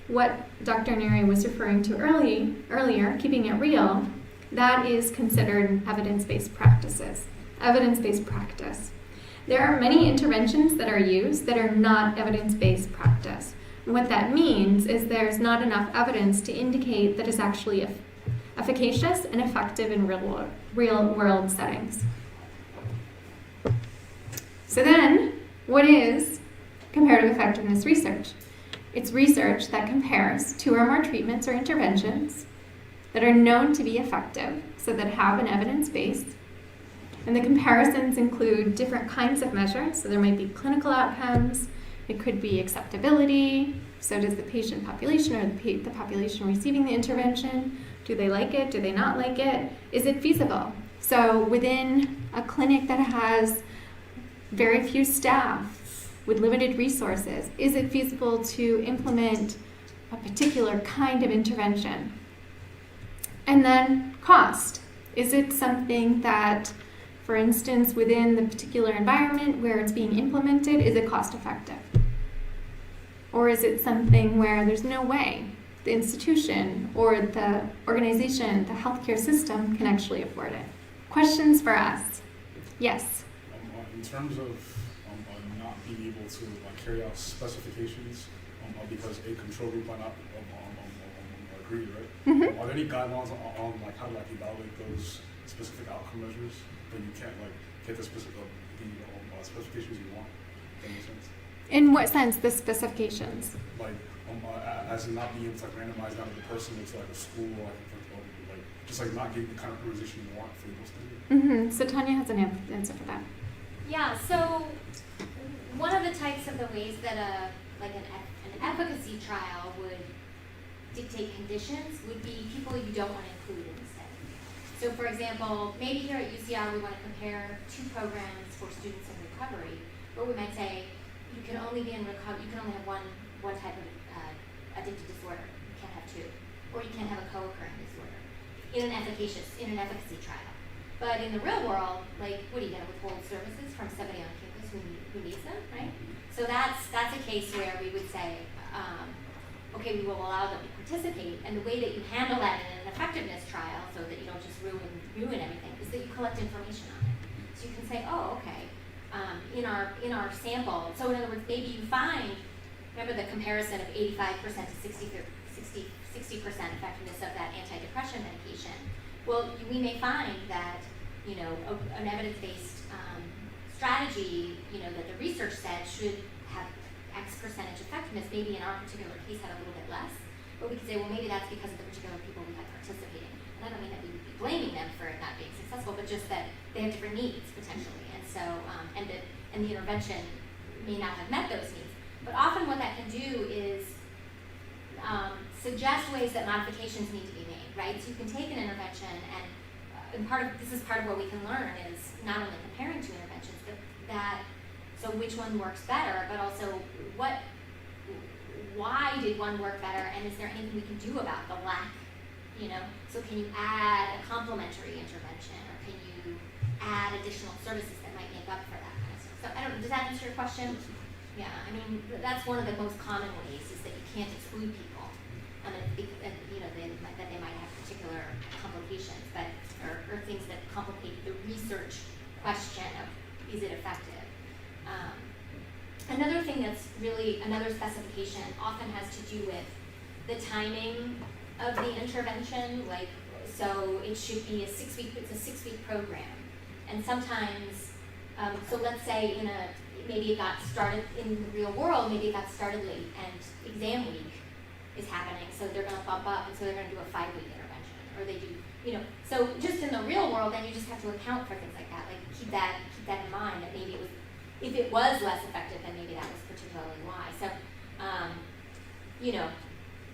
what Dr. Neary was referring to earlier, keeping it real, that is considered evidence-based practice. There are many interventions that are used that are not evidence-based practice. And what that means is there's not enough evidence to indicate that it's actually efficacious and effective in real world settings. So then, what is comparative effectiveness research? It's research that compares two or more treatments or interventions that are known to be effective, so that have an evidence base. And the comparisons include different kinds of measures. So there might be clinical outcomes, it could be acceptability, so does the patient population or the population receiving the intervention, do they like it, do they not like it, is it feasible? So within a clinic that has very few staff with limited resources, is it feasible to implement a particular kind of intervention? And then cost. Is it something that, for instance, within the particular environment where it's being implemented, is it cost effective? Or is it something where there's no way the institution or the organization, the healthcare system can actually afford it? Questions for us? Yes? In terms of not being able to carry out specifications because a control group might not agree, right? Mm-hmm. Are there any guidelines on how to evaluate those specific outcome measures that you can't get the specifications you want? That makes sense. In what sense, the specifications? As in not being able to randomize down the person into a school, just not getting the kind of position you want for those things. Mm-hmm. So Tanya has an answer for that. Yeah, so one of the types of the ways that an efficacy trial would dictate conditions would be people you don't want to include in the study. So for example, maybe here at UCR we want to compare two programs for students in recovery, where we might say you can only be in recovery, you can only have one type of addictive disorder, you can't have two, or you can't have a co-occurring disorder in an efficacy trial. But in the real world, what are you going to withhold services from somebody on campus who needs them, right? So that's a case where we would say, okay, we will allow them to participate, and the way that you handle that in an effectiveness trial, so that you don't just ruin everything, is that you collect information on it. So you can say, oh, okay, in our sample. So in other words, maybe you find, remember the comparison of 85% to 60% effectiveness of that antidepressant medication. Well, we may find that an evidence-based strategy, that the research said should have X percentage effectiveness. Maybe in our particular case had a little bit less, but we could say, well, maybe that's because of the particular people we had participating. And I don't mean that we would be blaming them for it not being successful, but just that they have different needs potentially, and so and the intervention may not have met those needs. But often what that can do is suggest ways that modifications need to be made, right? So you can take an intervention and this is part of what we can learn is not only comparing two interventions, but so which one works better, but also why did one work better, and is there anything we can do about the lack, So can you add a complementary intervention, or can you add additional services that might make up for that kind of stuff? So does that answer your question? Yeah, I mean, that's one of the most common ways is that you can't exclude people, that they might have particular complications, or things that complicate the research question of is it effective. Another thing that's really another specification often has to do with the timing of the intervention. So it should be it's a 6-week program, and sometimes, so let's say maybe it got started in the real world, maybe it got started late, and exam week is happening, so they're going to bump up, and so they're going to do a 5-week intervention, or they do, so just in the real world, then you just have to account for things like that, keep that in mind, that maybe if it was less effective, then maybe that was particularly why. So,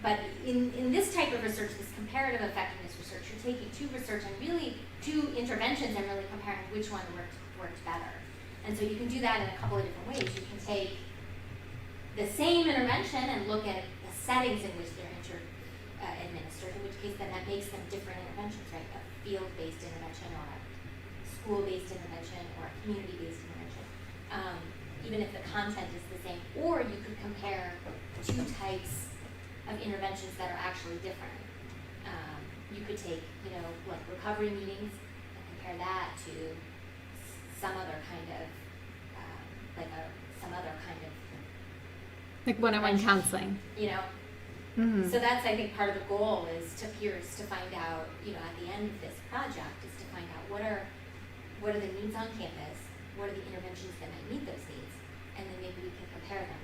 but in this type of research, this comparative effectiveness research, you're taking two interventions and really comparing which one worked better. And so you can do that in a couple of different ways. You can take the same intervention and look at the settings in which they're administered, in which case then that makes them different interventions, right? A field-based intervention, or a school-based intervention, or a community-based intervention, even if the content is the same. Or you could compare two types of interventions that are actually different. You could take, recovery meetings and compare that to some other kind of like some other kind of, Like one-on-one counseling. you know. Mhm. So that's, I think, part of the goal is to peers to find out, you know, at the end of this project is to find out what are the needs on campus, what are the interventions that might meet those needs, and then maybe we can compare them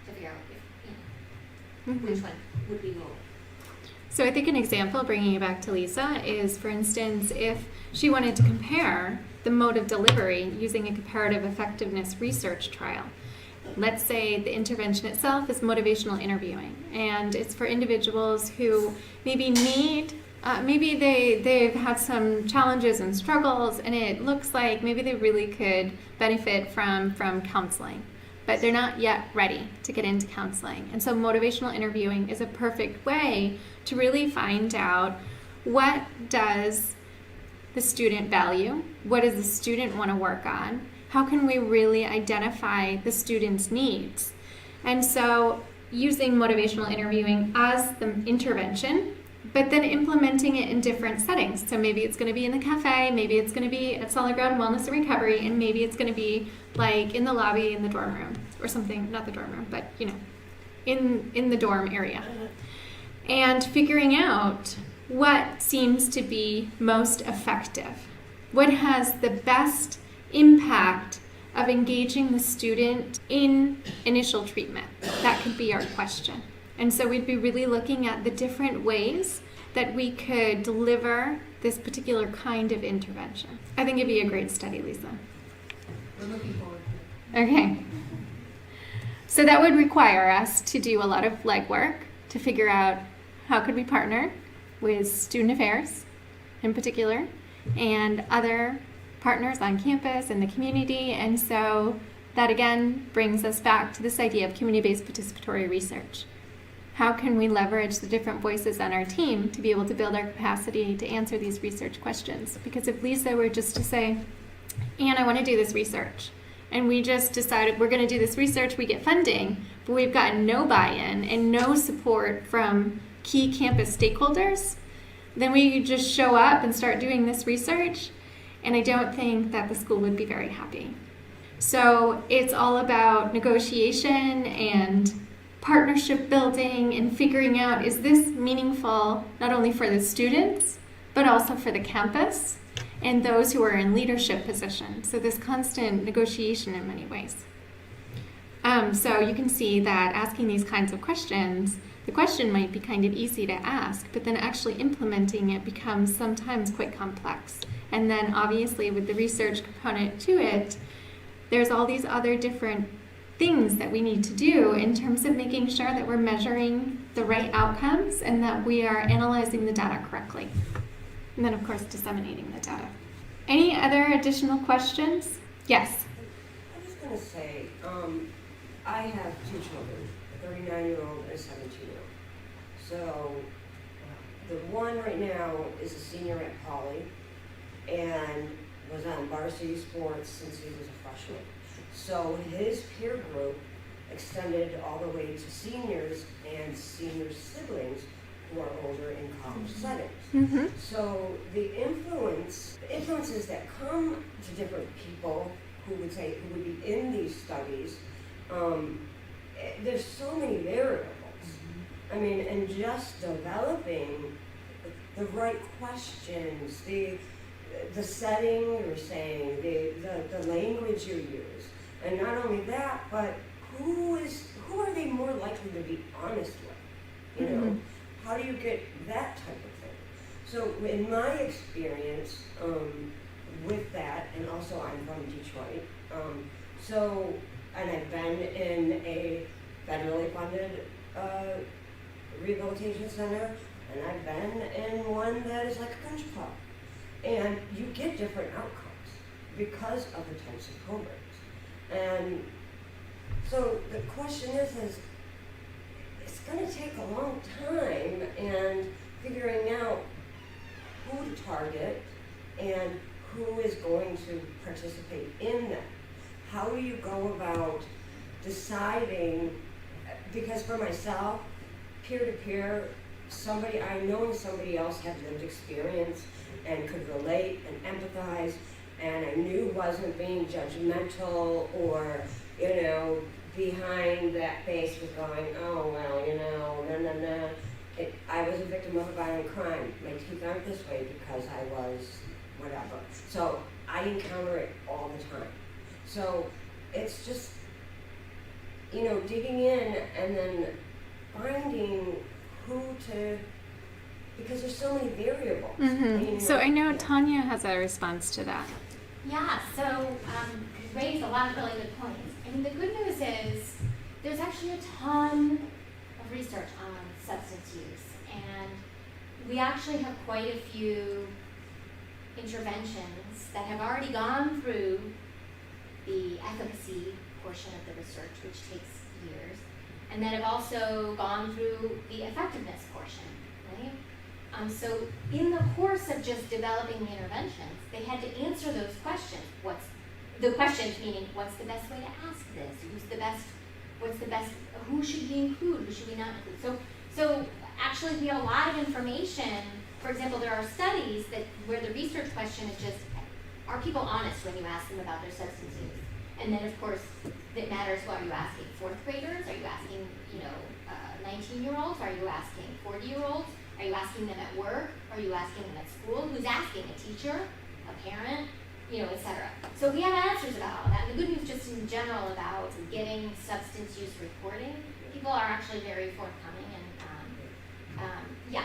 to figure out if, you know, Mhm. which one would we go with. So I think an example, bringing it back to Lisa, is, for instance, if she wanted to compare the mode of delivery using a comparative effectiveness research trial. Let's say the intervention itself is motivational interviewing, and it's for individuals who maybe maybe they've had some challenges and struggles, and it looks like maybe they really could benefit from counseling, but they're not yet ready to get into counseling. And so motivational interviewing is a perfect way to really find out, what does the student value? What does the student want to work on? How can we really identify the student's needs? And so using motivational interviewing as the intervention, but then implementing it in different settings. So maybe it's going to be in the cafe, maybe it's going to be at Solid Ground Wellness and Recovery, and maybe it's going to be like in the lobby in the dorm room or something, not the dorm room, but you know, in the dorm area. And figuring out what seems to be most effective. What has the best impact of engaging the student in initial treatment? That could be our question. And so we'd be really looking at the different ways that we could deliver this particular kind of intervention. I think it'd be a great study, Lisa. We're looking forward to it. Okay. So that would require us to do a lot of legwork to figure out how could we partner with student affairs in particular and other partners on campus and the community. And so that again brings us back to this idea of community-based participatory research. How can we leverage the different voices on our team to be able to build our capacity to answer these research questions? Because if Lisa were just to say, Anne, I want to do this research, and we just decided we're going to do this research, we get funding, but we've gotten no buy-in and no support from key campus stakeholders, then we could just show up and start doing this research, and I don't think that the school would be very happy. So it's all about negotiation and partnership building and figuring out, is this meaningful not only for the students, but also for the campus and those who are in leadership positions. So this constant negotiation in many ways. So you can see that asking these kinds of questions, the question might be kind of easy to ask, but then actually implementing it becomes sometimes quite complex. And then obviously with the research component to it, there's all these other different things that we need to do in terms of making sure that we're measuring the right outcomes and that we are analyzing the data correctly. And then of course disseminating the data. Any other additional questions? Yes. I'm just going to say, I have two children, a 39-year-old and a 17-year-old. So the one right now is a senior at Poly and was on varsity sports since he was a freshman. So his peer group extended all the way to seniors and senior siblings who are older in college settings. Mm-hmm. So the influences that come to different people who would be in these studies, there's so many variables. I mean, and just developing the right questions, the setting you're saying, the language you use, and not only that, but who are they more likely to be honest with? You know, how do you get that type of thing? So in my experience with that, and also I'm from Detroit, and I've been in a federally funded rehabilitation center, and I've been in one that is like a country club. And you get different outcomes because of the types of programs. And so the question is it's going to take a long time and figuring out who to target and who is going to participate in that. How do you go about deciding, because for myself, peer-to-peer, I know somebody else had lived experience and could relate and empathize and I knew wasn't being judgmental or, behind that face was going, oh, well, no. I was a victim of a violent crime. My teeth aren't this way because I was whatever. So I encounter it all the time. So it's just, digging in and then finding who to, because there's so many variables. So I know Tanya has a response to that. Yeah, so you raised a lot of really good points. I mean, the good news is there's actually a ton of research on substance use, and we actually have quite a few interventions that have already gone through the efficacy portion of the research, which takes years, and that have also gone through the effectiveness portion, right? So in the course of just developing the interventions, they had to answer those questions. Meaning, what's the best way to ask this? Who should we include? Who should we not include? So actually we have a lot of information. For example, there are studies where the research question is just, are people honest when you ask them about their substance use? And then of course, it matters what are you asking, 4th graders? Are you asking, 19-year-olds? Are you asking 40-year-olds? Are you asking them at work? Are you asking them at school? Who's asking? A teacher? A parent? etc. So we have answers about all that. And the good news just in general about getting substance use reporting, people are actually very forthcoming. And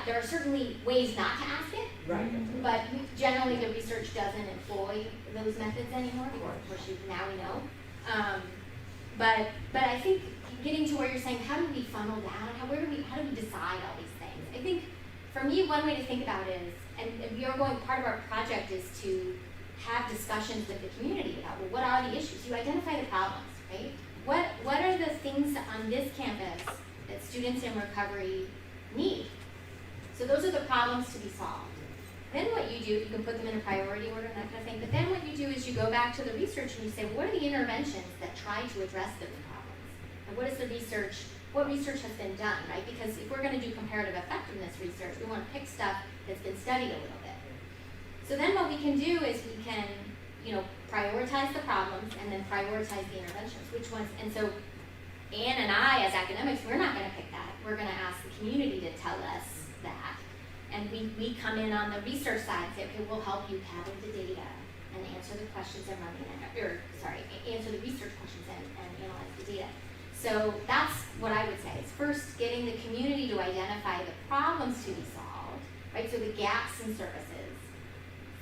there are certainly ways not to ask it. Right. But generally the research doesn't employ those methods anymore. Of course, now we know. But I think getting to where you're saying, how do we funnel down? How do we decide all these things? I think for me, one way to think about it is, and part of our project is to have discussions with the community about, well, what are the issues? You identify the problems, right? What are the things on this campus that students in recovery need? So those are the problems to be solved. Then what you do, you can put them in a priority order and that kind of thing, but then what you do is you go back to the research and you say, what are the interventions that try to address those problems? And what research has been done, right? Because if we're going to do comparative effectiveness research, we want to pick stuff that's been studied a little bit. So then what we can do is we can, prioritize the problems and then prioritize the interventions, which ones, and so Anne and I as academics, we're not going to pick that. We're going to ask the community to tell us that. And we come in on the research side and say, okay, we'll help you gather the data and answer the questions and answer the research questions and analyze the data. So that's what I would say. Is first getting the community to identify the problems to be solved, right? So the gaps in services.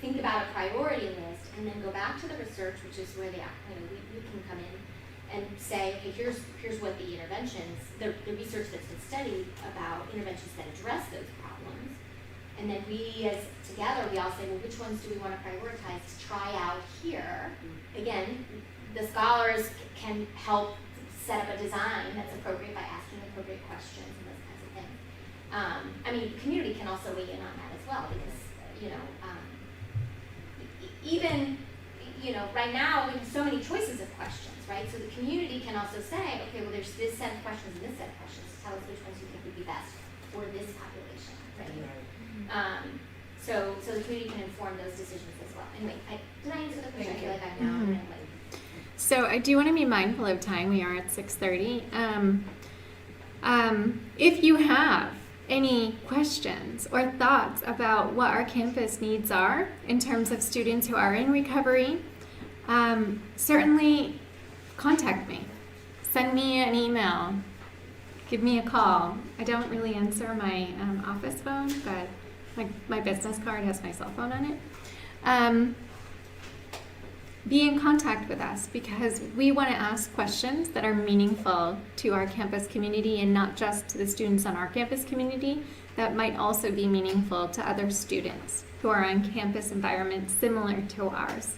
Think about a priority list, and then go back to the research, which is where we can come in and say, okay, here's what the interventions, the research that's been studied about interventions that address those problems, and then we all say, well, which ones do we want to prioritize to try out here? Again, the scholars can help set up a design that's appropriate by asking appropriate questions and those kinds of things. The community can also weigh in on that as well, because even right now we have so many choices of questions, right? So the community can also say, okay, well, there's this set of questions and this set of questions. Tell us which ones you think would be best for this population, right? So the community can inform those decisions as well. Anyway, did I answer the question? I feel like I'm now. So I do want to be mindful of time. We are at 6:30. If you have any questions or thoughts about what our campus needs are in terms of students who are in recovery, certainly contact me. Send me an email. Give me a call. I don't really answer my office phone, but my business card has my cell phone on it. Be in contact with us, because we want to ask questions that are meaningful to our campus community and not just to the students on our campus community, that might also be meaningful to other students who are on campus environments similar to ours.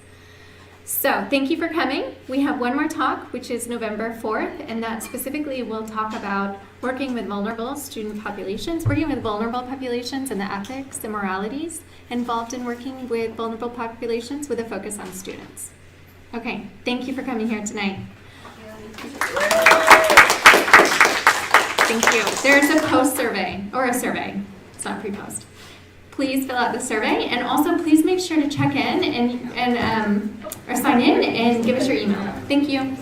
So thank you for coming. We have one more talk, which is November 4th, and that specifically will talk about working with vulnerable student populations, working with vulnerable populations and the ethics and moralities involved in working with vulnerable populations with a focus on students. Okay, thank you for coming here tonight. Thank you. There's a post survey, or a survey. It's not pre-post. please fill out the survey, and also please make sure to check in and or sign in and give us your email. Thank you.